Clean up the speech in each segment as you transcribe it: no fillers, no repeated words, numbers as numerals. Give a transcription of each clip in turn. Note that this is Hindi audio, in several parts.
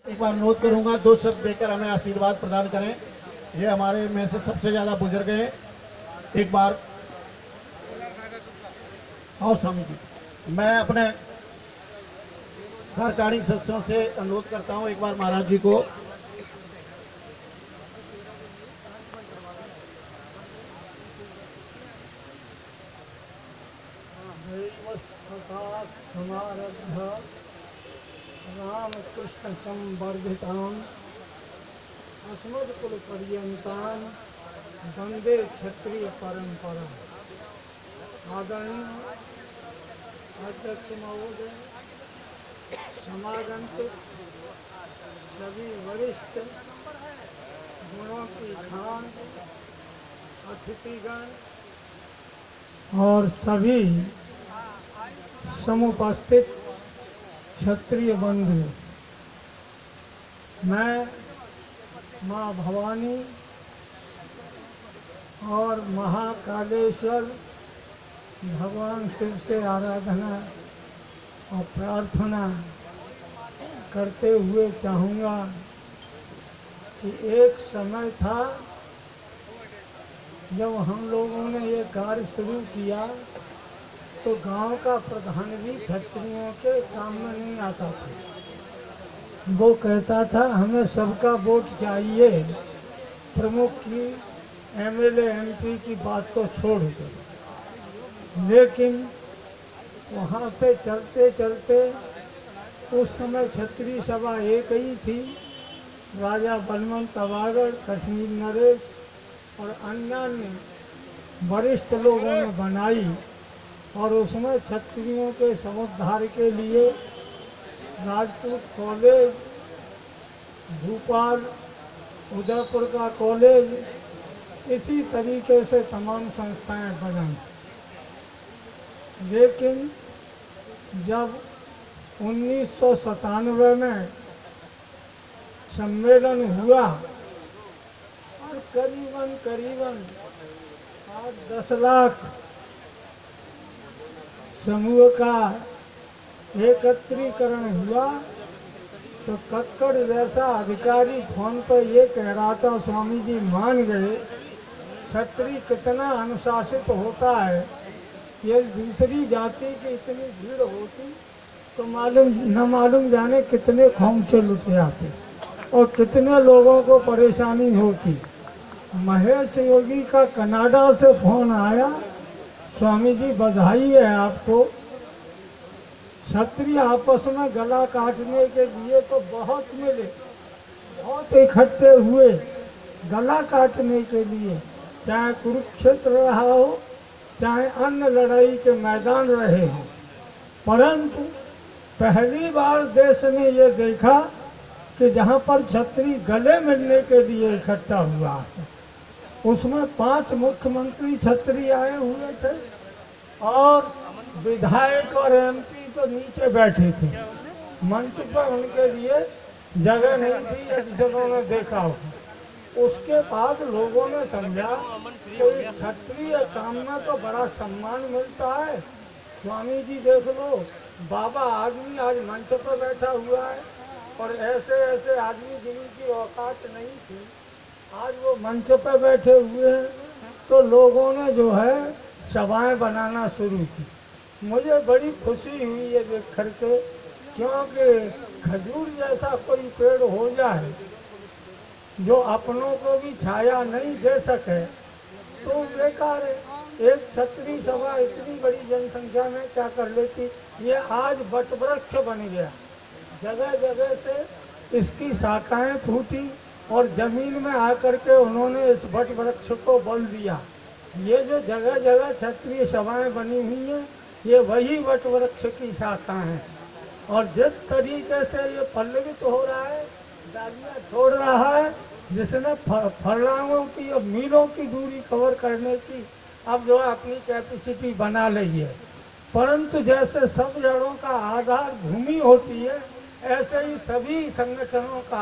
एक बार अनुरोध करूंगा, दो शब्द देकर हमें आशीर्वाद प्रदान करें। ये हमारे में से सबसे ज्यादा बुजुर्ग हैं। एक बार आओ स्वामी जी। मैं अपने कार्यकारिणी सदस्यों से अनुरोध करता हूं, एक बार महाराज जी को समारब्ध रामकृष्ण संवर्धितां अस्मद्कुलपर्यन्तां वंदे क्षत्रिय परंपरा। आदरणीय अध्यक्ष महोदय, समागंतुक सभी वरिष्ठ गुणों की खान अतिथिगण और सभी समुपस्थित क्षत्रिय बंधु, मैं माँ भवानी और महाकालेश्वर भगवान शिव से आराधना और प्रार्थना करते हुए चाहूँगा कि एक समय था जब हम लोगों ने ये कार्य शुरू किया तो गांव का प्रधान भी क्षत्रियों के काम में नहीं आता था। वो कहता था हमें सबका वोट चाहिए, प्रमुख की एमएलए एमपी की बात को छोड़ दो। लेकिन वहाँ से चलते चलते उस समय क्षत्रिय सभा एक ही थी। राजा बलवंत अवागढ़, कश्मीर नरेश और अन्य वरिष्ठ लोगों ने बनाई और उसमें क्षत्रियों के समुद्धार के लिए राजपूत कॉलेज, भोपाल, उदयपुर का कॉलेज, इसी तरीके से तमाम संस्थाएं बनी। लेकिन जब 1997 में सम्मेलन हुआ और करीबन 10 लाख समूह का एकत्रीकरण हुआ तो कक्कड़ जैसा अधिकारी फोन पर ये कह रहा था, स्वामी जी मान गए क्षत्रिय कितना अनुशासित होता है, ये दूसरी जाति की इतनी भीड़ होती तो न मालूम जाने कितने खोमचे लुटे आते और कितने लोगों को परेशानी होती। महेश योगी का कनाडा से फोन आया, स्वामी जी बधाई है आपको, क्षत्रिय आपस में गला काटने के लिए तो बहुत मिले, बहुत इकट्ठे हुए गला काटने के लिए, चाहे कुरुक्षेत्र रहा हो चाहे अन्य लड़ाई के मैदान रहे हों। परंतु पहली बार देश ने ये देखा कि जहाँ पर क्षत्रिय गले मिलने के लिए इकट्ठा हुआ है, उसमें 5 मुख्यमंत्री क्षत्रिय आए हुए थे और विधायक और एमपी तो नीचे बैठे थे। मंच पर उनके लिए जगह नहीं थी, यदि जिन्होंने देखा हो। उसके बाद लोगों ने समझा कि क्षत्रिय काम में तो बड़ा सम्मान मिलता है। स्वामी जी देख लो, बाबा आदमी आज मंच पर बैठा हुआ है और ऐसे ऐसे आदमी जिनकी औकात नहीं थी आज वो मंच पर बैठे हुए हैं। तो लोगों ने जो है सभाएं बनाना शुरू की। मुझे बड़ी खुशी हुई ये देख करके, क्योंकि खजूर जैसा कोई पेड़ हो जाए जो अपनों को भी छाया नहीं दे सके तो बेकार है। एक क्षत्रिय सभा इतनी बड़ी जनसंख्या में क्या कर लेती। ये आज वटवृक्ष बन गया, जगह जगह से इसकी शाखाएं फूटी और जमीन में आकर के उन्होंने इस वटवृक्ष को बल दिया। ये जो जगह जगह क्षत्रिय सभाएं बनी हुई हैं, ये वही वटवृक्ष की शाखाएं हैं। और जिस तरीके से ये पल्लवित हो रहा है, डालियां छोड़ रहा है, जिसने फरलांगों की और मीलों की दूरी कवर करने की अब जो है अपनी कैपेसिटी बना ली है। परंतु जैसे सब जड़ों का आधार भूमि होती है, ऐसे ही सभी संगठनों का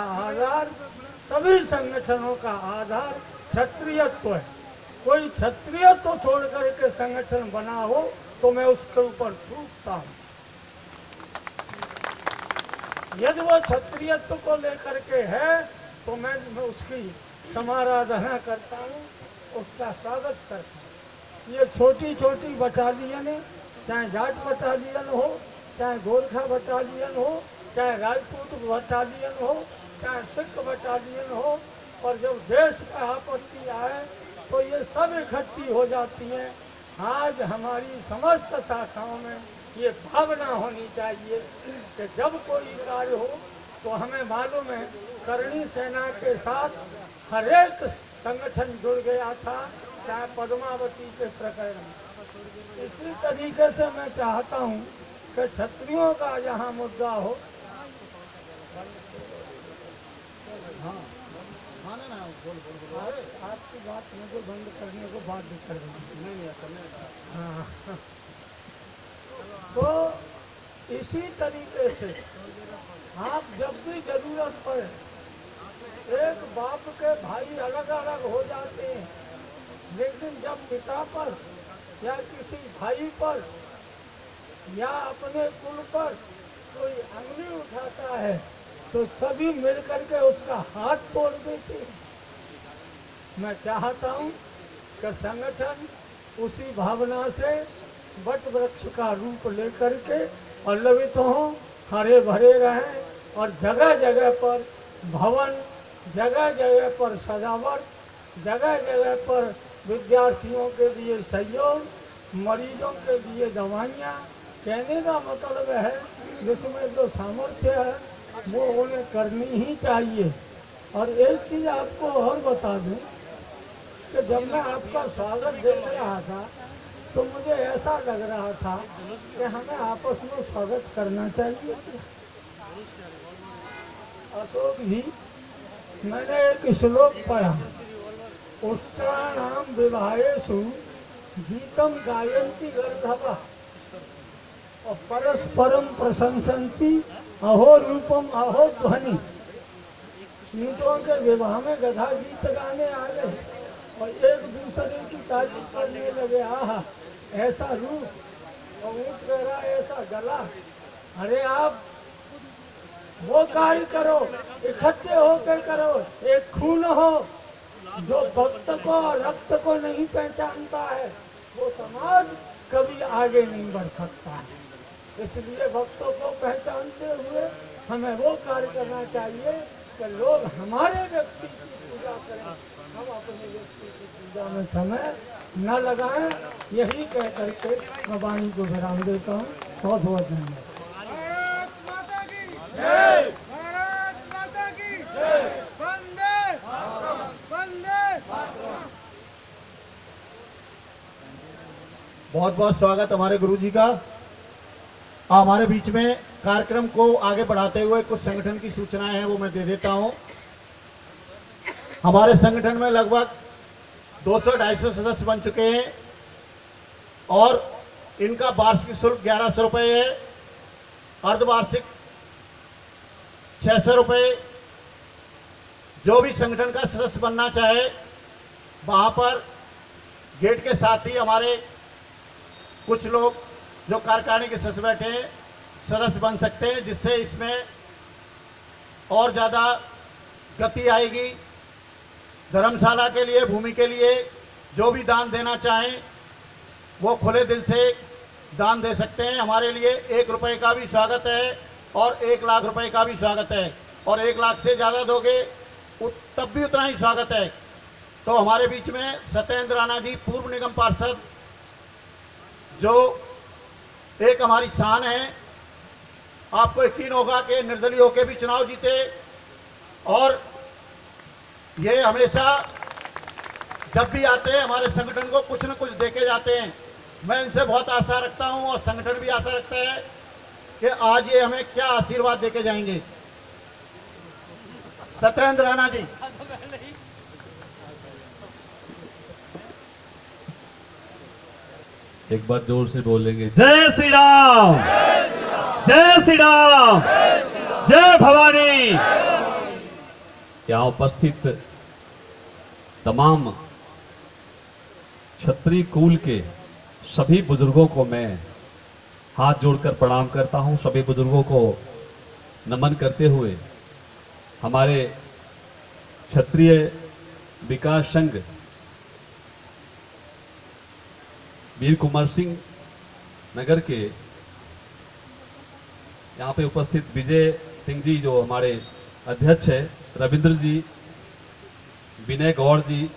आधार क्षत्रियत्व है। कोई क्षत्रियत्व छोड़ करके संगठन बना हो तो मैं उसके ऊपर थूकता हूँ। यदि वो क्षत्रियत्व को लेकर के है तो मैं उसकी समाराधना करता हूँ, उसका स्वागत करता हूँ। ये छोटी छोटी बटालियन है, चाहे जाट बटालियन हो, चाहे गोरखा बटालियन हो, चाहे राजपूत बटालियन हो, चाहे सिख बटालियन हो, और जब देश में आपत्ति आए तो ये सब इकट्ठी हो जाती हैं। आज हमारी समस्त शाखाओं में ये भावना होनी चाहिए कि जब कोई कार्य हो तो हमें मालूम है करणी सेना के साथ हर एक संगठन जुड़ गया था, चाहे पद्मावती के प्रकरण में। इसी तरीके से मैं चाहता हूँ कि क्षत्रियों का यहाँ मुद्दा हो। हाँ माने ना, बोल बोल बोल। अरे आपकी बात मुझे बंद करने को बाध्य कर रही नहीं अच्छा नहीं। हाँ। तो इसी तरीके से आप जब भी जरूरत पड़े, एक बाप के भाई अलग अलग हो जाते हैं, लेकिन जब पिता पर या किसी भाई पर या अपने कुल पर कोई अंगुली उठाता है तो सभी मिलकर के उसका हाथ तोड़ देते हैं। मैं चाहता हूँ कि संगठन उसी भावना से वट वृक्ष का रूप लेकर के पल्लवित हों, हरे भरे रहें, और जगह जगह पर भवन, जगह जगह पर सजावट, जगह जगह पर विद्यार्थियों के लिए सहयोग, मरीजों के लिए दवाइयाँ। कहने का मतलब है जिसमें जो सामर्थ्य है वो उन्हें करनी ही चाहिए। और एक चीज़ आपको और बता दूं कि जब मैं आपका स्वागत देख रहा था तो मुझे ऐसा लग रहा था कि हमें आपस में स्वागत करना चाहिए। अशोक जी, मैंने एक श्लोक पढ़ा, उत्तराणाम विवाहेषु गीतम गायन्ति गर्भवः और परस्परम प्रशंसन्ति अहो रूपम अहो ध्वनि। ईंटों के विवाह में गधा गीत गाने आ गए और एक दूसरे की तारीफ करने लगे, आहा ऐसा रूप, और ऊँट कह रहा ऐसा गला। अरे आप वो कार्य करो, इकट्ठे होकर करो, एक खून हो। जो भक्त को रक्त को नहीं पहचानता है वो समाज कभी आगे नहीं बढ़ सकता है। इसलिए भक्तों को पहचानते हुए हमें वो कार्य करना चाहिए कि लोग हमारे व्यक्ति की पूजा करें, हम अपने व्यक्ति की पूजा में समय न लगाएं। यही कह करके मैं वाणी को विराम देता हूँ। बहुत बहुत धन्यवाद। भारत माता की जय, भारत माता की जय, वंदे वंदे। बहुत बहुत स्वागत हमारे गुरुजी का। हमारे बीच में कार्यक्रम को आगे बढ़ाते हुए कुछ संगठन की सूचनाएं हैं वो मैं दे देता हूं। हमारे संगठन में लगभग 200-250 सदस्य बन चुके हैं और इनका वार्षिक शुल्क 1100 रुपये है, अर्धवार्षिक 600 रुपये। जो भी संगठन का सदस्य बनना चाहे वहां पर गेट के साथ ही हमारे कुछ लोग जो कार्यकारिणी के सदस्य बैठे हैं सदस्य बन सकते हैं, जिससे इसमें और ज़्यादा गति आएगी। धर्मशाला के लिए, भूमि के लिए जो भी दान देना चाहें वो खुले दिल से दान दे सकते हैं। हमारे लिए 1 रुपये का भी स्वागत है और 1 लाख रुपए का भी स्वागत है, और 1 लाख से ज़्यादा दोगे तब भी उतना ही स्वागत है। तो हमारे बीच में सत्येंद्र राणा जी, पूर्व निगम पार्षद, जो एक हमारी शान है। आपको यकीन होगा कि निर्दलीय होकर भी चुनाव जीते और ये हमेशा जब भी आते हैं हमारे संगठन को कुछ न कुछ देके जाते हैं। मैं इनसे बहुत आशा रखता हूं और संगठन भी आशा रखता है कि आज ये हमें क्या आशीर्वाद देके जाएंगे। सत्येंद्र राणा जी। एक बार जोर से बोलेंगे, जय श्री राम, जय श्री राम, जय भवानी। यहाँ उपस्थित तमाम क्षत्रिय कुल के सभी बुजुर्गों को मैं हाथ जोड़कर प्रणाम करता हूं। सभी बुजुर्गों को नमन करते हुए हमारे क्षत्रिय विकास संघ वीर कुंवर सिंह नगर के यहाँ पे उपस्थित विजय सिंह जी जो हमारे अध्यक्ष है, रविंद्र जी, विनय गौड़ जी,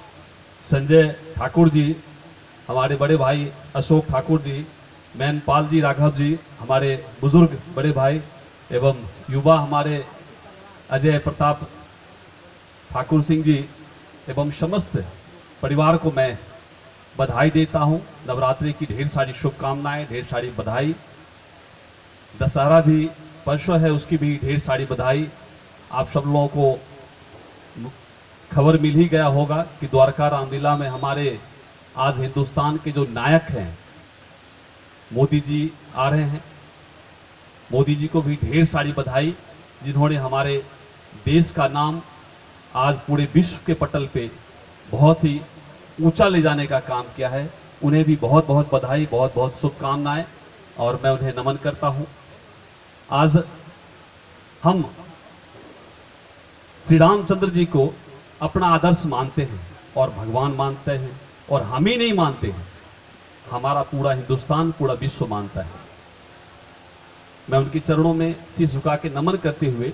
संजय ठाकुर जी, हमारे बड़े भाई अशोक ठाकुर जी, मैनपाल जी, राघव जी, हमारे बुजुर्ग बड़े भाई एवं युवा हमारे अजय प्रताप ठाकुर सिंह जी एवं समस्त परिवार को मैं बधाई देता हूं। नवरात्रि की ढेर सारी शुभकामनाएं, ढेर सारी बधाई। दशहरा भी परसों है, उसकी भी ढेर सारी बधाई। आप सब लोगों को खबर मिल ही गया होगा कि द्वारका रामलीला में हमारे आज हिंदुस्तान के जो नायक हैं मोदी जी आ रहे हैं। मोदी जी को भी ढेर सारी बधाई, जिन्होंने हमारे देश का नाम आज पूरे विश्व के पटल पे बहुत ही ऊंचा ले जाने का काम किया है। उन्हें भी बहुत बहुत बधाई, बहुत बहुत शुभकामनाएं और मैं उन्हें नमन करता हूं। आज हम श्री रामचंद्र जी को अपना आदर्श मानते हैं और भगवान मानते हैं, और हम ही नहीं मानते हैं, हमारा पूरा हिंदुस्तान, पूरा विश्व मानता है। मैं उनके चरणों में शीश झुका के नमन करते हुए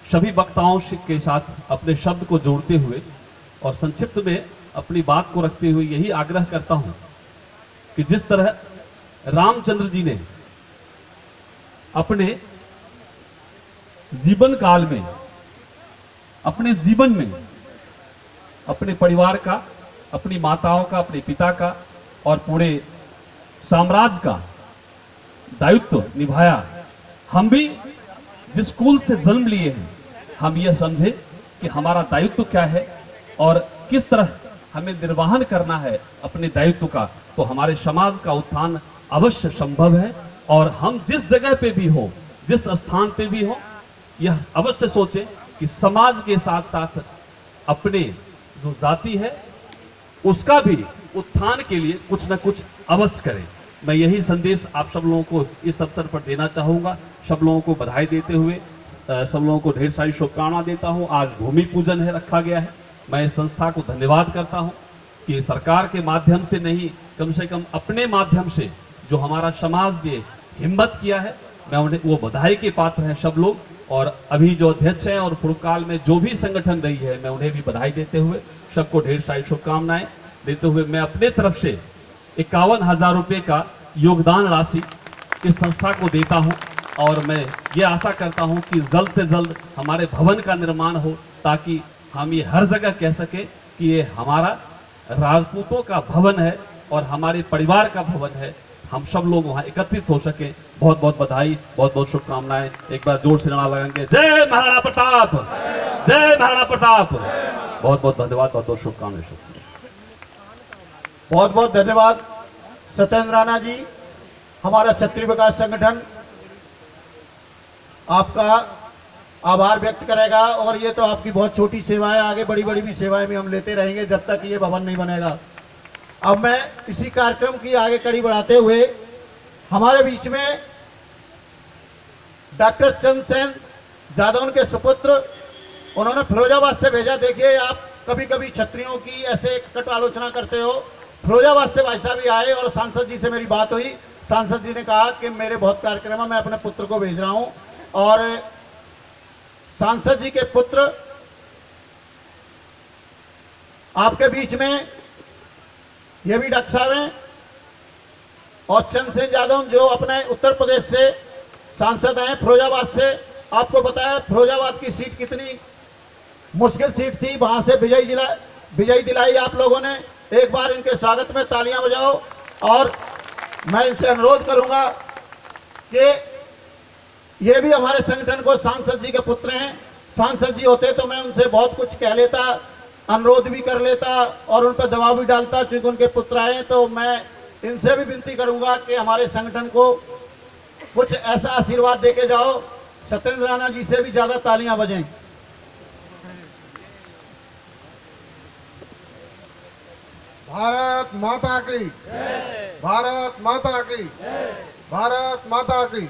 सभी वक्ताओं के साथ अपने शब्द को जोड़ते हुए और संक्षिप्त में अपनी बात को रखते हुए यही आग्रह करता हूं कि जिस तरह रामचंद्र जी ने अपने जीवन काल में, अपने जीवन में अपने परिवार का, अपनी माताओं का, अपने पिता का और पूरे साम्राज्य का दायित्व निभाया, हम भी जिस कुल से जन्म लिए हैं हम यह समझे कि हमारा दायित्व क्या है और किस तरह हमें निर्वहन करना है अपने दायित्व का, तो हमारे समाज का उत्थान अवश्य संभव है। और हम जिस जगह पे भी हो, जिस स्थान पे भी हो, यह अवश्य सोचें कि समाज के साथ साथ अपने जो जाति है उसका भी उत्थान के लिए कुछ न कुछ अवश्य करें। मैं यही संदेश आप सब लोगों को इस अवसर पर देना चाहूंगा। सब लोगों को बधाई देते हुए सब लोगों को ढेर सारी शुभकामना देता हूं। आज भूमि पूजन है, रखा गया है। मैं इस संस्था को धन्यवाद करता हूं कि सरकार के माध्यम से नहीं, कम से कम अपने माध्यम से जो हमारा समाज ये हिम्मत किया है, मैं उन्हें वो बधाई के पात्र हैं सब लोग। और अभी जो अध्यक्ष हैं और पूर्व काल में जो भी संगठन रही है, मैं उन्हें भी बधाई देते हुए सबको ढेर सारी शुभकामनाएं देते हुए मैं अपने तरफ से 51,000 रुपये का योगदान राशि इस संस्था को देता हूं। और मैं ये आशा करता हूं कि जल्द से जल्द हमारे भवन का निर्माण हो, ताकि हम ये हर जगह कह सके कि ये हमारा राजपूतों का भवन है और हमारे परिवार का भवन है। हम सब लोग वहां एकत्रित हो सके। बहुत बहुत बधाई, बहुत बहुत शुभकामनाएं। एक बार जोर से नारा लगाएंगे, जय महाराणा प्रताप, जय महाराणा प्रताप। बहुत बहुत धन्यवाद, बहुत बहुत शुभकामनाएं। बहुत बहुत धन्यवाद सत्येंद्र राणा जी। हमारा क्षत्रिय विकास संगठन आपका आभार व्यक्त करेगा, और ये तो आपकी बहुत छोटी सेवा है, आगे बड़ी बड़ी भी सेवाएं भी हम लेते रहेंगे जब तक ये भवन नहीं बनेगा। अब मैं इसी कार्यक्रम की आगे कड़ी बढ़ाते हुए हमारे बीच में डॉक्टर चंद्रसेन जादव के सुपुत्र, उन्होंने फिरोजाबाद से भेजा। देखिए, आप कभी कभी क्षत्रियों की ऐसे कट आलोचना करते हो। फिरोजाबाद से भाई साहब भी आए और सांसद जी से मेरी बात हुई। सांसद जी ने कहा कि मेरे बहुत कार्यक्रम है, मैं अपने पुत्र को भेज रहा हूं। और सांसद जी के पुत्र आपके बीच में ये भी डॉक्टर साहब हैं, और चंद्रसेन यादव जो अपने उत्तर प्रदेश से सांसद हैं, फिरोजाबाद से। आपको पता है फिरोजाबाद की सीट कितनी मुश्किल सीट थी, वहां से विजयी दिलाई आप लोगों ने। एक बार इनके स्वागत में तालियां बजाओ। और मैं इनसे अनुरोध करूंगा कि ये भी हमारे संगठन को सांसद जी के पुत्र हैं। सांसद जी होते तो मैं उनसे बहुत कुछ कह लेता, अनुरोध भी कर लेता और उन पर दबाव भी डालता। चूंकि उनके पुत्र आए, तो मैं इनसे भी विनती करूंगा कि हमारे संगठन को कुछ ऐसा आशीर्वाद देके जाओ। सत्येंद्र राणा जी से भी ज्यादा तालियां बजें। भारत माता की, भारत माता की, भारत माता की।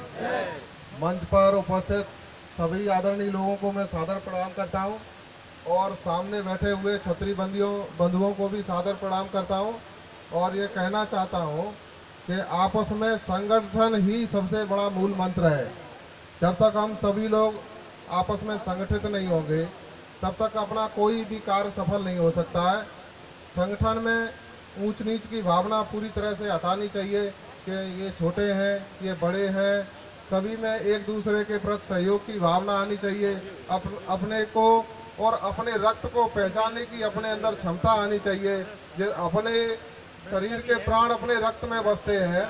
मंच पर उपस्थित सभी आदरणीय लोगों को मैं सादर प्रणाम करता हूं और सामने बैठे हुए छतरी बंधुओं को भी सादर प्रणाम करता हूं और ये कहना चाहता हूं कि आपस में संगठन ही सबसे बड़ा मूल मंत्र है। जब तक हम सभी लोग आपस में संगठित नहीं होंगे तब तक अपना कोई भी कार्य सफल नहीं हो सकता है। संगठन में ऊंच नीच की भावना पूरी तरह से हटानी चाहिए कि ये छोटे हैं, ये बड़े हैं, सभी में एक दूसरे के प्रति सहयोग की भावना आनी चाहिए। अपने को और अपने रक्त को पहचानने की अपने अंदर क्षमता आनी चाहिए। अपने शरीर के प्राण अपने रक्त में बसते हैं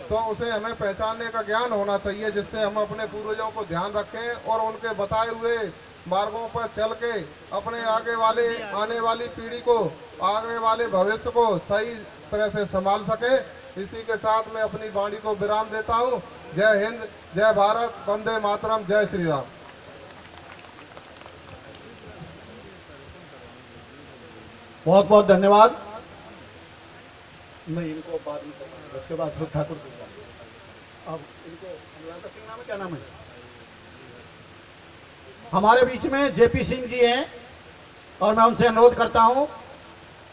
तो उसे हमें पहचानने का ज्ञान होना चाहिए, जिससे हम अपने पूर्वजों को ध्यान रखें और उनके बताए हुए मार्गों पर चल के अपने आने वाली पीढ़ी को, आने वाले भविष्य को सही तरह से संभाल सके। इसी के साथ मैं अपनी वाणी को विराम देता हूं। जय हिंद, जय भारत, वंदे मातरम, जय श्री राम। बहुत बहुत धन्यवाद। मैं इनको बाद में कहूँगा, उसके बाद सुख ठाकुर दूंगा। अब इनको अनुराधा सिंह नाम है, क्या नाम है? हमारे बीच में जेपी सिंह जी हैं और मैं उनसे अनुरोध करता हूं,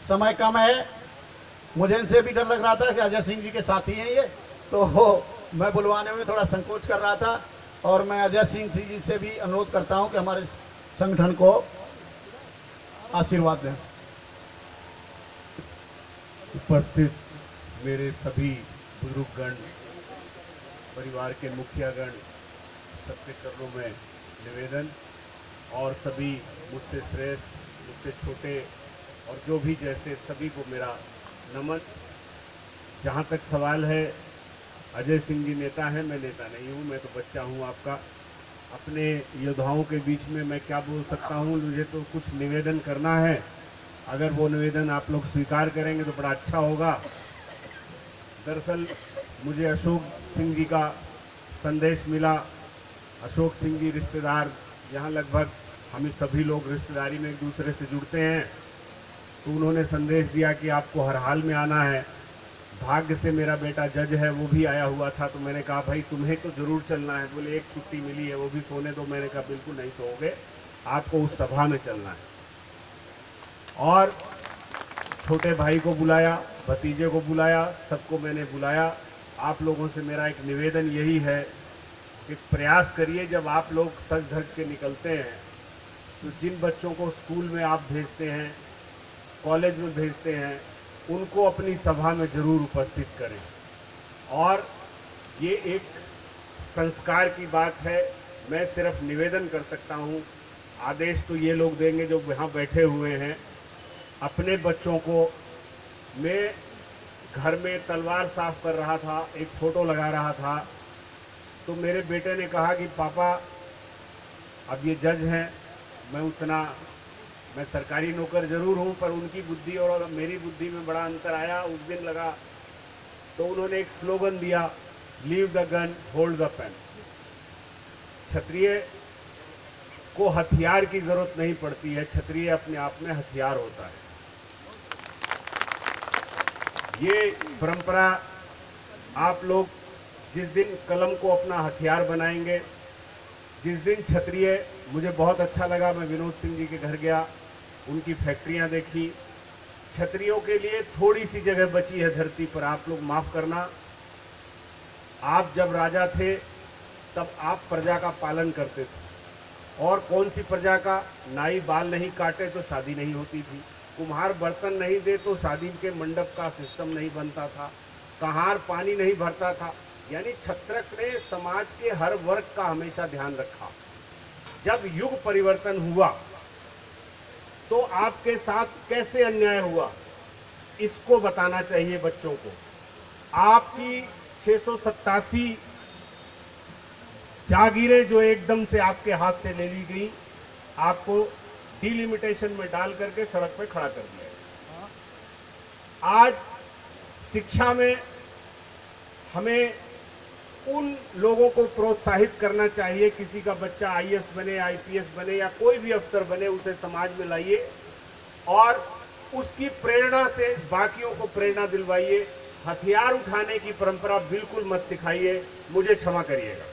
समय कम है, मुझे इनसे भी डर लग रहा था कि अजय सिंह जी के साथी हैं ये, तो मैं बुलवाने में थोड़ा संकोच कर रहा था और मैं अजय सिंह जी से भी अनुरोध करता हूं कि हमारे संगठन को आशीर्वाद दें। उपस्थित मेरे सभी बुजुर्गगण, परिवार के मुखियागण, सबके चरणों में निवेदन और सभी मुझसे श्रेष्ठ, मुझसे छोटे और जो भी जैसे सभी को मेरा नमन। जहाँ तक सवाल है, अजय सिंह जी नेता हैं, मैं नेता नहीं हूँ, मैं तो बच्चा हूँ आपका। अपने योद्धाओं के बीच में मैं क्या बोल सकता हूँ, मुझे तो कुछ निवेदन करना है। अगर वो निवेदन आप लोग स्वीकार करेंगे तो बड़ा अच्छा होगा। दरअसल मुझे अशोक सिंह जी का संदेश मिला। अशोक सिंह जी रिश्तेदार, यहाँ लगभग हम सभी लोग रिश्तेदारी में एक दूसरे से जुड़ते हैं, तो उन्होंने संदेश दिया कि आपको हर हाल में आना है। भाग्य से मेरा बेटा जज है, वो भी आया हुआ था, तो मैंने कहा भाई तुम्हें तो जरूर चलना है। बोले एक छुट्टी मिली है, वो भी सोने दो। मैंने कहा बिल्कुल नहीं सोओगे, आपको उस सभा में चलना है। और छोटे भाई को बुलाया, भतीजे को बुलाया, सबको मैंने बुलाया। आप लोगों से मेरा एक निवेदन यही है कि प्रयास करिए, जब आप लोग सज धज के निकलते हैं तो जिन बच्चों को स्कूल में आप भेजते हैं, कॉलेज में भेजते हैं, उनको अपनी सभा में जरूर उपस्थित करें। और ये एक संस्कार की बात है, मैं सिर्फ निवेदन कर सकता हूँ। आदेश तो ये लोग देंगे जो यहाँ बैठे हुए हैं। अपने बच्चों को, मैं घर में तलवार साफ कर रहा था, एक फोटो लगा रहा था, तो मेरे बेटे ने कहा कि पापा अब ये जज हैं, मैं सरकारी नौकर जरूर हूँ, पर उनकी बुद्धि और मेरी बुद्धि में बड़ा अंतर आया। उस दिन लगा तो उन्होंने एक स्लोगन दिया, leave the gun hold the pen. क्षत्रिय को हथियार की जरूरत नहीं पड़ती है, क्षत्रिय अपने आप में हथियार होता है। ये परंपरा आप लोग जिस दिन कलम को अपना हथियार बनाएंगे, जिस दिन क्षत्रिय, मुझे बहुत अच्छा लगा, मैं विनोद सिंह जी के घर गया, उनकी फैक्ट्रियां देखी। क्षत्रियों के लिए थोड़ी सी जगह बची है धरती पर, आप लोग माफ करना। आप जब राजा थे तब आप प्रजा का पालन करते थे, और कौन सी प्रजा का? नाई बाल नहीं काटे तो शादी नहीं होती थी, कुम्हार बर्तन नहीं दे तो शादी के मंडप का सिस्टम नहीं बनता था, कहार पानी नहीं भरता था। यानी छत्रक ने समाज के हर वर्ग का हमेशा ध्यान रखा। जब युग परिवर्तन हुआ तो आपके साथ कैसे अन्याय हुआ, इसको बताना चाहिए बच्चों को। आपकी 687 जागीरें जो एकदम से आपके हाथ से ले ली गई, आपको डिलिमिटेशन में डाल करके सड़क पे खड़ा कर दिया। आज शिक्षा में हमें उन लोगों को प्रोत्साहित करना चाहिए, किसी का बच्चा आईएएस बने, आईपीएस बने या कोई भी अफसर बने, उसे समाज में लाइए और उसकी प्रेरणा से बाकियों को प्रेरणा दिलवाइए। हथियार उठाने की परंपरा बिल्कुल मत सिखाइए, मुझे क्षमा करिएगा।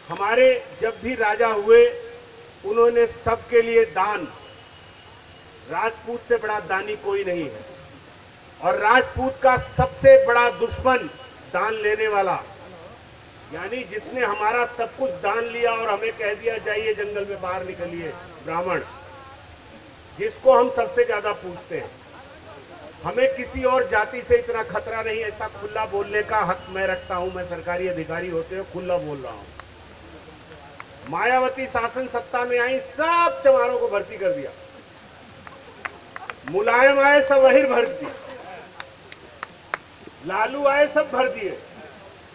हमारे जब भी राजा हुए उन्होंने सबके लिए दान, राजपूत से बड़ा दानी कोई नहीं है, और राजपूत का सबसे बड़ा दुश्मन दान लेने वाला, यानी जिसने हमारा सब कुछ दान लिया और हमें कह दिया जाइए जंगल में बाहर निकलिए, ब्राह्मण, जिसको हम सबसे ज्यादा पूछते हैं। हमें किसी और जाति से इतना खतरा नहीं, ऐसा खुला बोलने का हक मैं रखता हूं। मैं सरकारी अधिकारी होते हुए खुला बोल रहा हूं। मायावती शासन सत्ता में आई, सब चमारों को भर्ती कर दिया। मुलायम आए, सब वही भर दिए। लालू आए, सब भर दिए।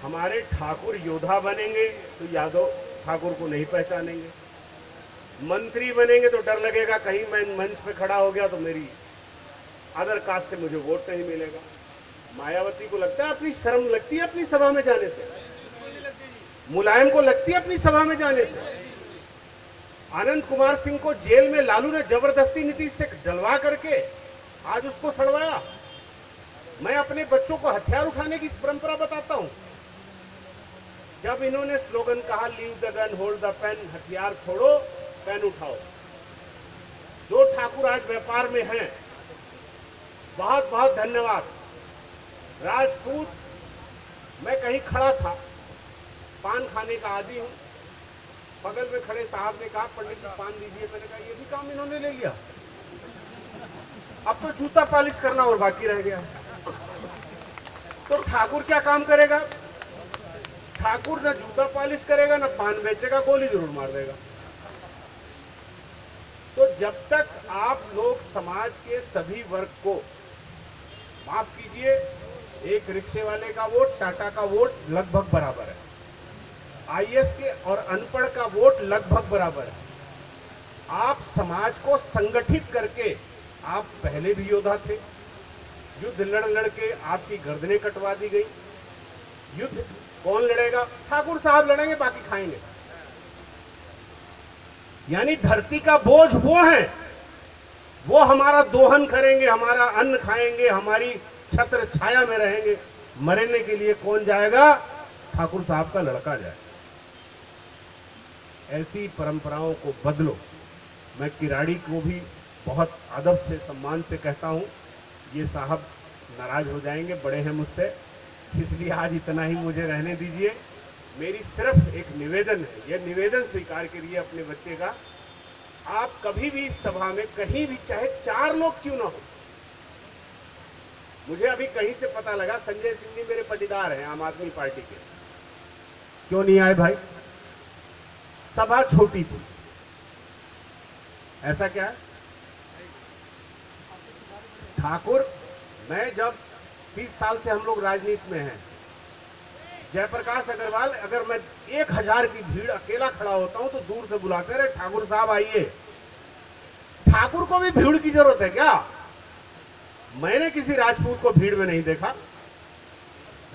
हमारे ठाकुर योद्धा बनेंगे तो यादव ठाकुर को नहीं पहचानेंगे। मंत्री बनेंगे तो डर लगेगा कहीं मैं मंच पे खड़ा हो गया तो मेरी अदर कास्ट से मुझे वोट नहीं मिलेगा। मायावती को लगता है, अपनी शर्म लगती है अपनी सभा में जाने से, मुलायम को लगती है अपनी सभा में जाने से। आनंद कुमार सिंह को जेल में लालू ने जबरदस्ती नीतीश से डलवा करके आज उसको सड़वाया। मैं अपने बच्चों को हथियार उठाने की परंपरा बताता हूं। जब इन्होंने स्लोगन कहा, leave the gun hold the pen, हथियार छोड़ो पेन उठाओ, जो ठाकुर आज व्यापार में हैं, बहुत बहुत धन्यवाद। राजपूत, मैं कहीं खड़ा था, पान खाने का आदी हूं, बगल में खड़े साहब ने कहा पंडित जी पान दीजिए। मैंने कहा ये भी काम इन्होंने ले लिया, अब तो जूता पॉलिश करना और बाकी रह गया। तो ठाकुर क्या काम करेगा? ठाकुर न जूता पॉलिश करेगा, न पान बेचेगा, गोली जरूर मार देगा। तो जब तक आप लोग समाज के सभी वर्ग को, माफ कीजिए, एक रिक्शे वाले का वोट टाटा का वोट लगभग बराबर है, आईएएस के और अनपढ़ का वोट लगभग बराबर है। आप समाज को संगठित करके, आप पहले भी योद्धा थे, युद्ध लड़ के आपकी गर्दनें कटवा दी गई। युद्ध कौन लड़ेगा? ठाकुर साहब लड़ेंगे, बाकी खाएंगे। यानी धरती का बोझ वो है, वो हमारा दोहन करेंगे, हमारा अन्न खाएंगे, हमारी छत्र छाया में रहेंगे। मरने के लिए कौन जाएगा? ठाकुर साहब का लड़का जाए। ऐसी परंपराओं को बदलो। मैं किराड़ी को भी बहुत अदब से, सम्मान से कहता हूं, ये साहब नाराज हो जाएंगे, बड़े हैं मुझसे, इसलिए आज इतना ही मुझे रहने दीजिए। मेरी सिर्फ एक निवेदन है, यह निवेदन स्वीकार करिए अपने बच्चे का। आप कभी भी इस सभा में कहीं भी, चाहे 4 लोग क्यों ना हो, मुझे अभी कहीं से पता लगा संजय सिंह जी मेरे पटीदार हैं आम आदमी पार्टी के, क्यों नहीं आए भाई? सभा छोटी थी, ऐसा क्या है? ठाकुर, मैं जब 30 साल से हम लोग राजनीति में हैं, जयप्रकाश अग्रवाल, अगर मैं 1000 की भीड़ अकेला खड़ा होता हूं तो दूर से बुलाते रहे, ठाकुर साहब आइए। ठाकुर को भी भीड़ की जरूरत है क्या? मैंने किसी राजपूत को भीड़ में नहीं देखा।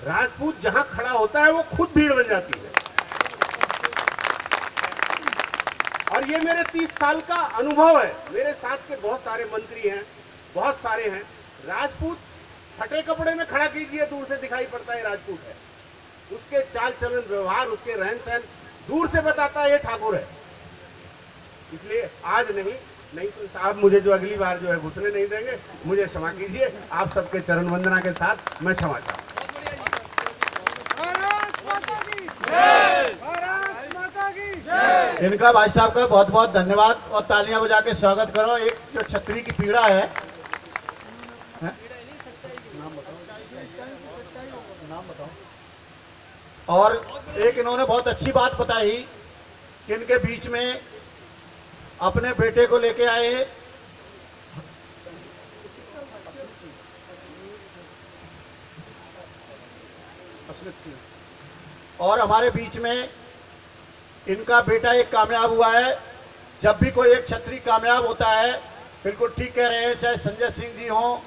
राजपूत जहां खड़ा होता है वो खुद भीड़ बन जाती है। और ये मेरे 30 साल का अनुभव है। मेरे साथ के बहुत सारे मंत्री हैं, बहुत सारे हैं। राजपूत फटे कपड़े में खड़ा कीजिए, दूर से दिखाई पड़ता है राजपूत है। उसके चाल चलन, व्यवहार, उसके रहन सहन दूर से बताता है ये ठाकुर है। इसलिए आज नहीं तो साहब मुझे जो अगली बार जो है घुसने नहीं देंगे, मुझे क्षमा कीजिए। आप सबके चरण वंदना के साथ मैं क्षमा चाहता हूं। भारत माता की जय, भारत माता की जय। इनका भाई साहब का बहुत बहुत धन्यवाद और तालियां बजा के स्वागत करो। एक जो छतरी की पीड़ा है, नाम बताओ। और एक इन्होंने बहुत अच्छी बात बताई कि इनके बीच में अपने बेटे को लेके आए हैं। और हमारे बीच में इनका बेटा एक कामयाब हुआ है। जब भी कोई एक छत्री कामयाब होता है, बिल्कुल ठीक कह रहे हैं, चाहे संजय सिंह जी हों,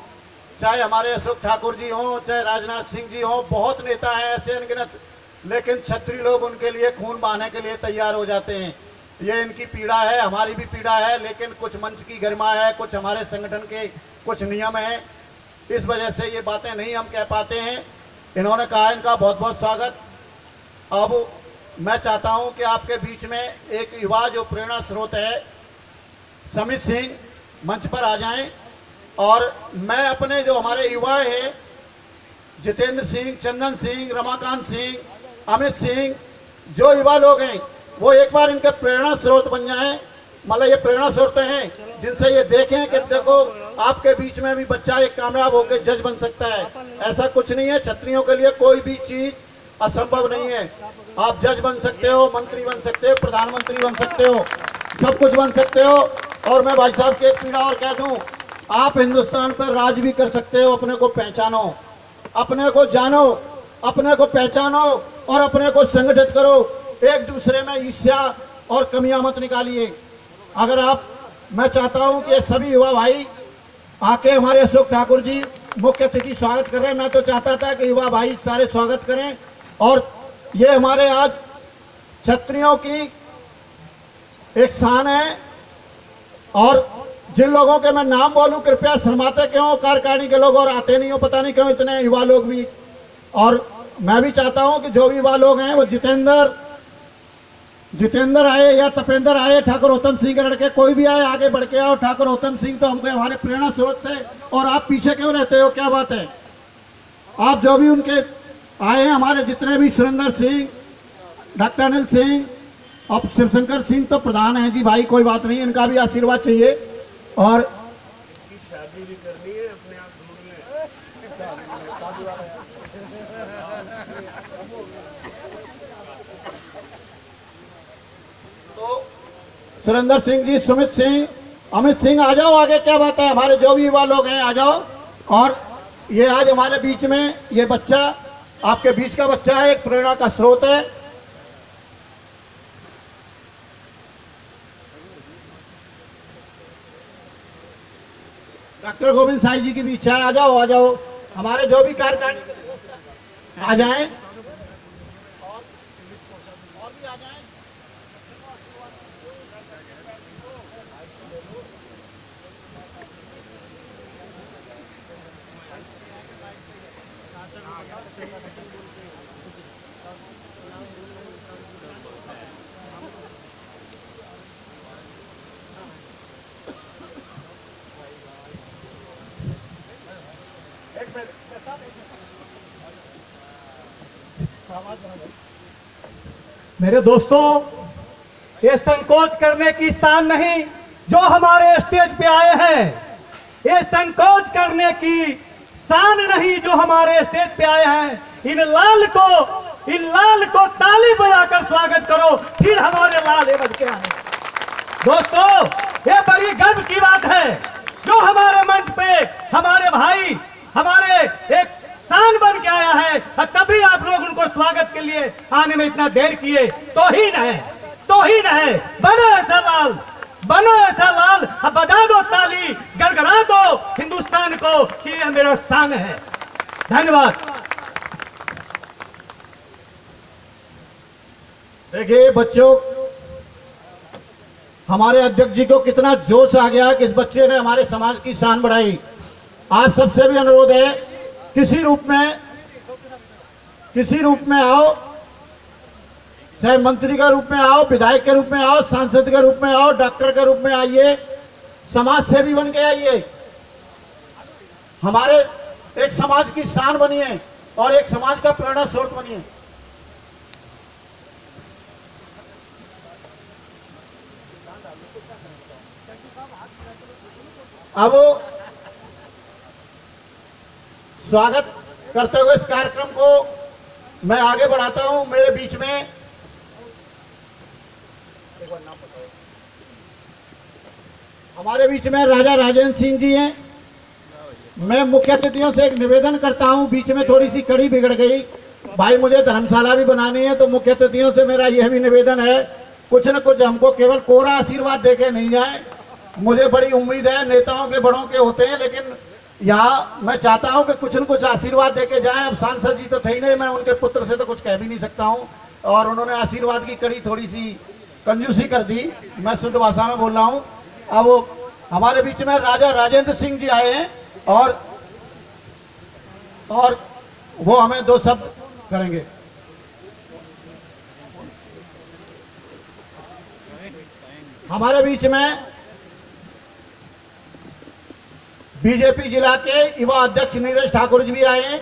चाहे हमारे अशोक ठाकुर जी हों, चाहे राजनाथ सिंह जी हों, बहुत नेता हैं ऐसे अनगिनत, लेकिन छत्री लोग उनके लिए खून बहाने के लिए तैयार हो जाते हैं। ये इनकी पीड़ा है, हमारी भी पीड़ा है, लेकिन कुछ मंच की गरिमा है, कुछ हमारे संगठन के कुछ नियम हैं, इस वजह से ये बातें नहीं हम कह पाते हैं। इन्होंने कहा, इनका बहुत बहुत स्वागत। अब मैं चाहता हूं कि आपके बीच में एक युवा जो प्रेरणा स्रोत है समित सिंह मंच पर आ जाएं। और मैं अपने जो हमारे युवा हैं जितेंद्र सिंह, चंदन सिंह, रमाकांत सिंह, अमित सिंह, जो युवा लोग हैं वो एक बार इनके प्रेरणा स्रोत बन जाएं। मतलब ये प्रेरणा स्रोत हैं जिनसे ये देखें कि देखो आपके बीच में भी बच्चा एक कामयाब होकर जज बन सकता है। ऐसा कुछ नहीं है, क्षत्रियों के लिए कोई भी चीज असंभव नहीं है। आप जज बन सकते हो, मंत्री बन सकते हो, प्रधानमंत्री बन सकते हो, सब कुछ बन सकते हो। और मैं भाई साहब की एक पीड़ा और कह दूं, आप हिंदुस्तान पर राज भी कर सकते हो। अपने को पहचानो, अपने को जानो, अपने को पहचानो और अपने को संगठित करो। एक दूसरे में ईर्ष्या और कमियां मत निकालिए। अगर आप, मैं चाहता हूं कि सभी युवा भाई आके हमारे अशोक ठाकुर जी मुख्य अतिथि स्वागत कर रहे हैं। मैं तो चाहता था कि युवा भाई सारे स्वागत करें। और ये हमारे आज क्षत्रियों की एक शान है। और जिन लोगों के मैं नाम बोलूं कृपया शर्माते क्यों, कार्यकारिणी के लोग और आते नहीं हो, पता नहीं क्यों इतने युवा लोग भी। और मैं भी चाहता हूं कि जो भी युवा लोग हैं वो जितेंद्र आए या तपेंद्र आए, ठाकुर उत्तम सिंह के लड़के कोई भी आए, आगे बढ़ के आओ। ठाकुर उत्तम सिंह तो हमको हमारे प्रेरणा स्रोत थे और आप पीछे क्यों रहते हो, क्या बात है? आप जो भी उनके आए हैं, हमारे जितने भी सुरेंद्र सिंह, डॉक्टर अनिल सिंह और शिवशंकर सिंह तो प्रधान हैं जी भाई, कोई बात नहीं, इनका भी आशीर्वाद चाहिए। और शादी भी करनी है, अपने आप ढूंढ लें। तो सुरेंद्र सिंह जी, सुमित सिंह, अमित सिंह आ जाओ आगे, क्या बात है? हमारे जो भी युवा लोग हैं आ जाओ। और ये आज हमारे बीच में ये बच्चा, आपके बीच का बच्चा है, एक प्रेरणा का स्रोत है। डॉक्टर गोविंद साई जी की भी इच्छा है, आ जाओ आ जाओ। हमारे जो भी कार्यकारिणी के सदस्य आ जाएं और भी आ जाएं। मेरे दोस्तों, ये संकोच करने की शान नहीं जो हमारे स्टेज पे आए हैं। ये संकोच करने की शान नहीं जो हमारे स्टेज पे आए हैं। इन लाल को ताली बजाकर स्वागत करो, फिर हमारे लाल बज के आए। दोस्तों, ये बड़ी गर्व की बात है जो हमारे मंच पे हमारे भाई, हमारे एक शान बन के आया है। और तभी आप लोग उनको स्वागत के लिए आने में इतना देर किए। तो ही न है, बनो ऐसा लाल, बनो ऐसा लाल। अब बजा दो ताली, गड़गड़ा दो हिंदुस्तान को कि यह मेरा शान है। धन्यवाद। देखिए बच्चों, हमारे अध्यक्ष जी को कितना जोश आ गया कि इस बच्चे ने हमारे समाज की शान बढ़ाई। आप सबसे भी अनुरोध है, किसी रूप में आओ, चाहे मंत्री के रूप में आओ, विधायक के रूप में आओ, सांसद के रूप में आओ, डॉक्टर के रूप में आइए, समाज सेवी बन के आइए। हमारे एक समाज की शान बनिए और एक समाज का प्रेरणा स्रोत बनिए। अब स्वागत करते हुए इस कार्यक्रम को मैं आगे बढ़ाता हूं। मेरे बीच में हमारे बीच में राजा राजेंद्र सिंह जी हैं। मैं मुख्य अतिथियों से एक निवेदन करता हूं, बीच में थोड़ी सी कड़ी बिगड़ गई भाई, मुझे धर्मशाला भी बनानी है, तो मुख्य अतिथियों से मेरा यह भी निवेदन है, कुछ न कुछ हमको केवल कोरा आशीर्वाद देके नहीं जाए। मुझे बड़ी उम्मीद है, नेताओं के बड़ों के होते हैं, लेकिन यहाँ मैं चाहता हूं कि कुछ न कुछ आशीर्वाद देके जाएं। अब सांसद जी तो थे ही नहीं, मैं उनके पुत्र से तो कुछ कह भी नहीं सकता हूं, और उन्होंने आशीर्वाद की कड़ी थोड़ी सी कंजूसी कर दी, मैं शुद्ध भाषा में बोल रहा हूं। अब हमारे बीच में राजा राजेंद्र सिंह जी आए हैं और वो हमें दो शब्द करेंगे। हमारे बीच में बीजेपी जिला के युवा अध्यक्ष नीरज ठाकुर जी भी आए हैं।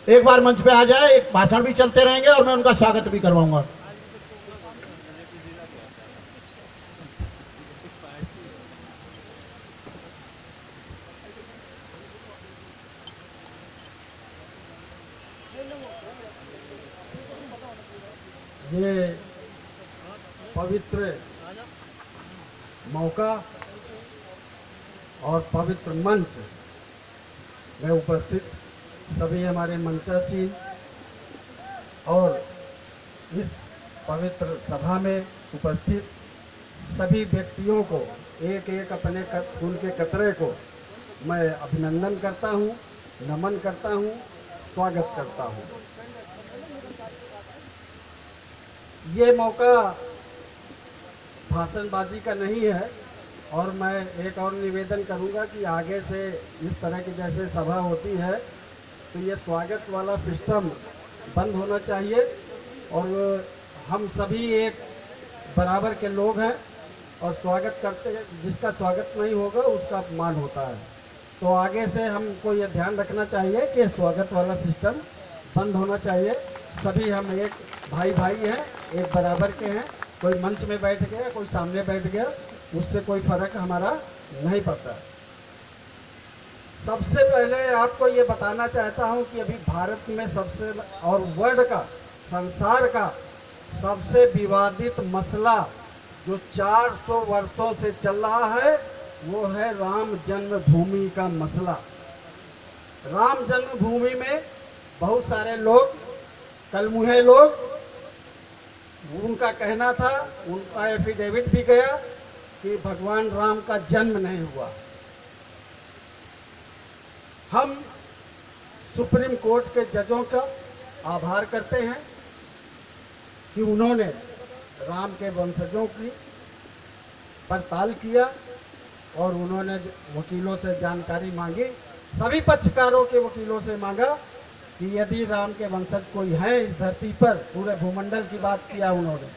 एक बार मंच पे आ जाए, एक भाषण भी चलते रहेंगे और मैं उनका स्वागत भी करवाऊंगा। ये पवित्र मौका और पवित्र मंच में उपस्थित सभी हमारे मंचासीन और इस पवित्र सभा में उपस्थित सभी व्यक्तियों को एक एक अपने खून के कतरे को मैं अभिनंदन करता हूँ, नमन करता हूँ, स्वागत करता हूँ। ये मौका भाषणबाजी का नहीं है और मैं एक और निवेदन करूंगा कि आगे से इस तरह की जैसे सभा होती है तो ये स्वागत वाला सिस्टम बंद होना चाहिए और हम सभी एक बराबर के लोग हैं और स्वागत करते हैं, जिसका स्वागत नहीं होगा उसका अपमान होता है। तो आगे से हमको ये ध्यान रखना चाहिए कि स्वागत वाला सिस्टम बंद होना चाहिए। सभी हम एक भाई भाई हैं, एक बराबर के हैं। कोई मंच में बैठ गया, कोई सामने बैठ गया, उससे कोई फर्क हमारा नहीं पड़ता। सबसे पहले आपको ये बताना चाहता हूँ कि अभी भारत में सबसे और वर्ल्ड का, संसार का सबसे विवादित मसला जो 400 वर्षों से चल रहा है वो है राम जन्मभूमि का मसला। राम जन्मभूमि में बहुत सारे लोग, कलमुहे लोग, उनका कहना था, उनका एफिडेविट भी गया कि भगवान राम का जन्म नहीं हुआ। हम सुप्रीम कोर्ट के जजों का आभार करते हैं कि उन्होंने राम के वंशजों की पड़ताल किया और उन्होंने वकीलों से जानकारी मांगी, सभी पक्षकारों के वकीलों से मांगा कि यदि राम के वंशज कोई है इस धरती पर, पूरे भूमंडल की बात किया उन्होंने,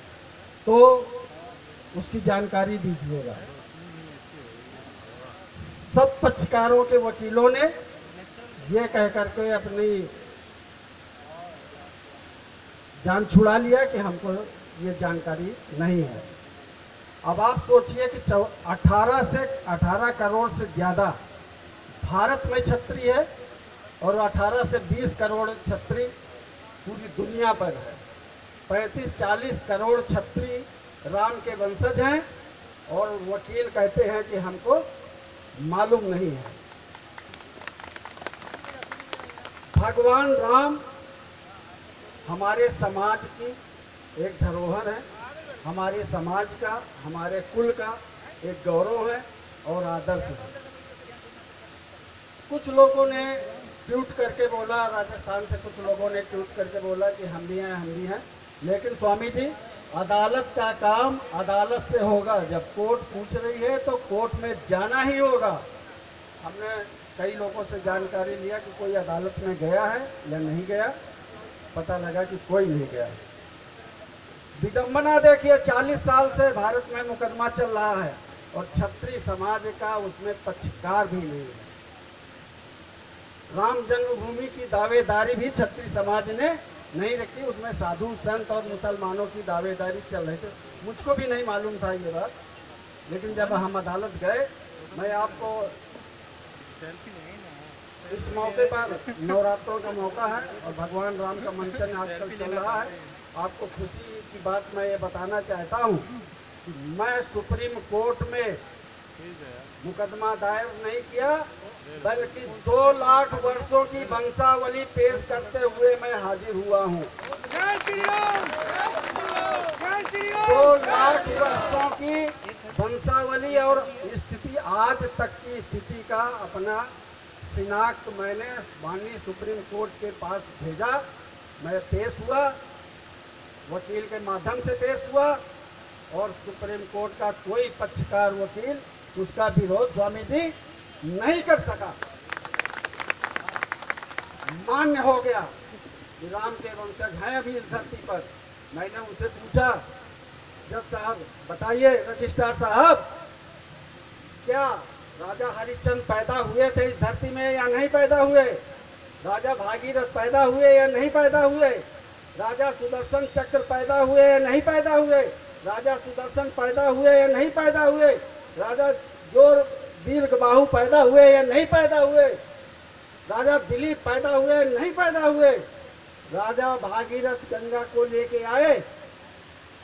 तो उसकी जानकारी दीजिएगा। सब पक्षकारों के वकीलों ने ये कह करके अपनी जान छुड़ा लिया कि हमको ये जानकारी नहीं है। अब आप सोचिए कि 18 करोड़ से ज़्यादा भारत में छत्री है और 18 से 20 करोड़ छत्री पूरी दुनिया पर है। 35-40 करोड़ छत्री राम के वंशज हैं और वकील कहते हैं कि हमको मालूम नहीं है। भगवान राम हमारे समाज की एक धरोहर है, हमारे समाज का, हमारे कुल का एक गौरव है और आदर्श है। कुछ लोगों ने ट्वीट करके बोला, राजस्थान से कुछ लोगों ने ट्वीट करके बोला कि हम भी हैं, लेकिन स्वामी जी, अदालत का काम अदालत से होगा। जब कोर्ट पूछ रही है तो कोर्ट में जाना ही होगा। हमने कई लोगों से जानकारी लिया कि कोई अदालत में गया है या नहीं गया, पता लगा कि कोई नहीं गया। विडंबना देखिए, 40 साल से भारत में मुकदमा चल रहा है और छत्री समाज का उसमें पक्षकार भी नहीं है। राम जन्मभूमि की दावेदारी भी छत्री समाज ने नहीं रखी, उसमें साधु संत और मुसलमानों की दावेदारी चल रही थी। मुझको भी नहीं मालूम था ये बात, लेकिन जब हम अदालत गए, मैं आपको इस मौके पर, नवरात्रों का मौका है और भगवान राम का मंचन आजकल चल रहा है, आपको खुशी की बात मैं ये बताना चाहता हूँ कि मैं सुप्रीम कोर्ट में मुकदमा दायर नहीं किया, बल्कि 2 लाख वर्षों की वंशावली पेश करते हुए मैं हाजिर हुआ हूँ। 2 लाख वर्षों की वंशावली और स्थिति, आज तक की स्थिति का अपना शिनाख्त मैंने माननीय सुप्रीम कोर्ट के पास भेजा। मैं पेश हुआ, वकील के माध्यम से पेश हुआ और सुप्रीम कोर्ट का कोई पक्षकार वकील उसका विरोध स्वामी जी नहीं कर सका। मान्य हो गया कि राम के वंशज हैं अभी इस धरती पर। मैंने उनसे पूछा, जज साहब बताइए, रजिस्ट्रार साहब, क्या राजा हरिश्चंद्र पैदा हुए थे इस धरती में या नहीं पैदा हुए? राजा भागीरथ पैदा हुए या नहीं पैदा हुए? राजा सुदर्शन चक्र पैदा हुए या नहीं पैदा हुए? राजा सुदर्शन पैदा हुए या नहीं पैदा हुए? राजा जोर दीर्घ बाहु पैदा हुए या नहीं पैदा हुए? राजा दिलीप पैदा हुए या नहीं पैदा हुए? राजा भागीरथ गंगा को लेके आए,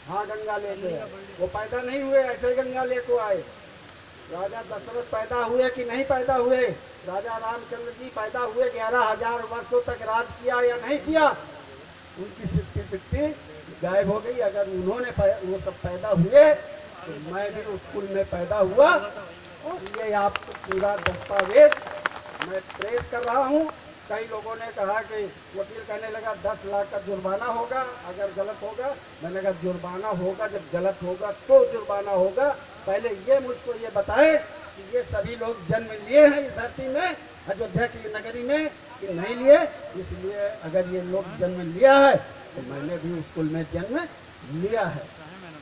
हाँ गंगा लेके आए, वो पैदा नहीं हुए, ऐसे गंगा लेको आए। राजा दशरथ पैदा हुए कि नहीं पैदा हुए? राजा रामचंद्र जी पैदा हुए, 11,000 वर्षों तक राज किया या नहीं किया? उनकी सिद्धि पिट्टी गायब हो गई। अगर उन्होंने वो सब पैदा हुए तो मैं भी उस कुल में पैदा हुआ। और ये आपको पूरा दस्तावेज मैं प्रेस कर रहा हूँ। कई लोगों ने कहा कि वकील कहने लगा 10 लाख का जुर्माना होगा अगर गलत होगा। मैंने कहा जुर्माना होगा, जब गलत होगा तो जुर्माना होगा। पहले ये मुझको ये बताएं कि ये सभी लोग जन्म लिए हैं इस धरती में, अयोध्या की नगरी में, कि नहीं लिए? इसलिए अगर ये लोग जन्म लिया है तो मैंने भी उस कुल में जन्म लिया है।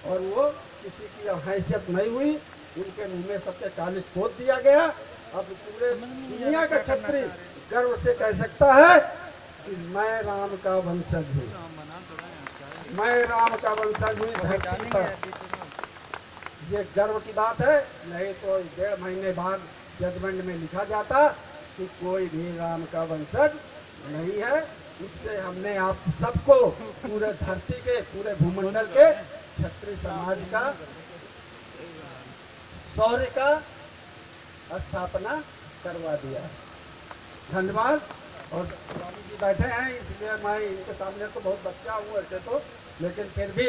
और वो किसी की हैसियत नहीं हुई, उनके मुंह में सबके कालिज खोद दिया गया। अब पूरे दुनिया का क्षत्रिय गर्व से कह सकता है कि मैं राम का वंशज हूँ, मैं राम का वंशज हूँ धरती पर। ये गर्व की बात है। नहीं तो 1.5 महीने बाद जजमेंट में लिखा जाता कि कोई भी राम का वंशज नहीं है। इससे हमने आप सबको पूरे धरती के, पूरे भूमंडल के क्षत्रिय समाज का शौर्य का स्थापना करवा दिया। धन्यवाद। और स्वामी जी बैठे हैं, इसलिए मैं इनके सामने तो बहुत बच्चा हूँ ऐसे तो, लेकिन फिर भी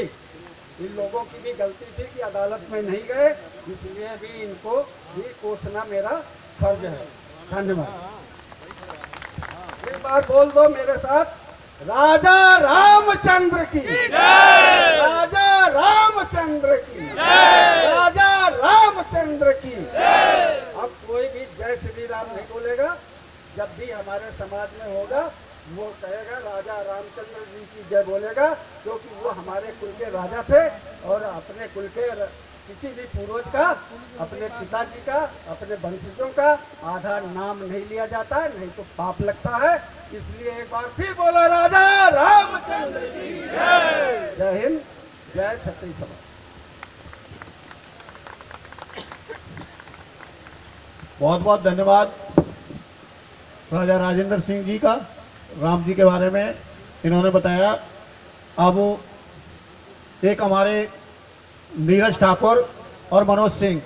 इन लोगों की भी गलती थी कि अदालत में नहीं गए, इसलिए भी इनको भी कोसना मेरा फर्ज है। धन्यवाद। एक बार बोल दो मेरे साथ, राजा रामचंद्र की जय, राजा रामचंद्र की जय, राजा रामचंद्र की जय। अब कोई भी जय श्री राम नहीं बोलेगा। जब भी हमारे समाज में होगा वो कहेगा राजा रामचंद्र जी की जय बोलेगा, क्योंकि वो हमारे कुल के राजा थे। और अपने कुल के किसी भी पूर्वज का, अपने पिताजी का, अपने वंशजों का आधा नाम नहीं लिया जाता है, नहीं तो पाप लगता है। इसलिए एक बार फिर बोलो राजा रामचंद्र की जय। जय हिंद, जय छत्तीस समाज। बहुत बहुत धन्यवाद राजा राजेंद्र सिंह जी का, राम जी के बारे में इन्होंने बताया। अब एक हमारे नीरज ठाकुर और मनोज सिंह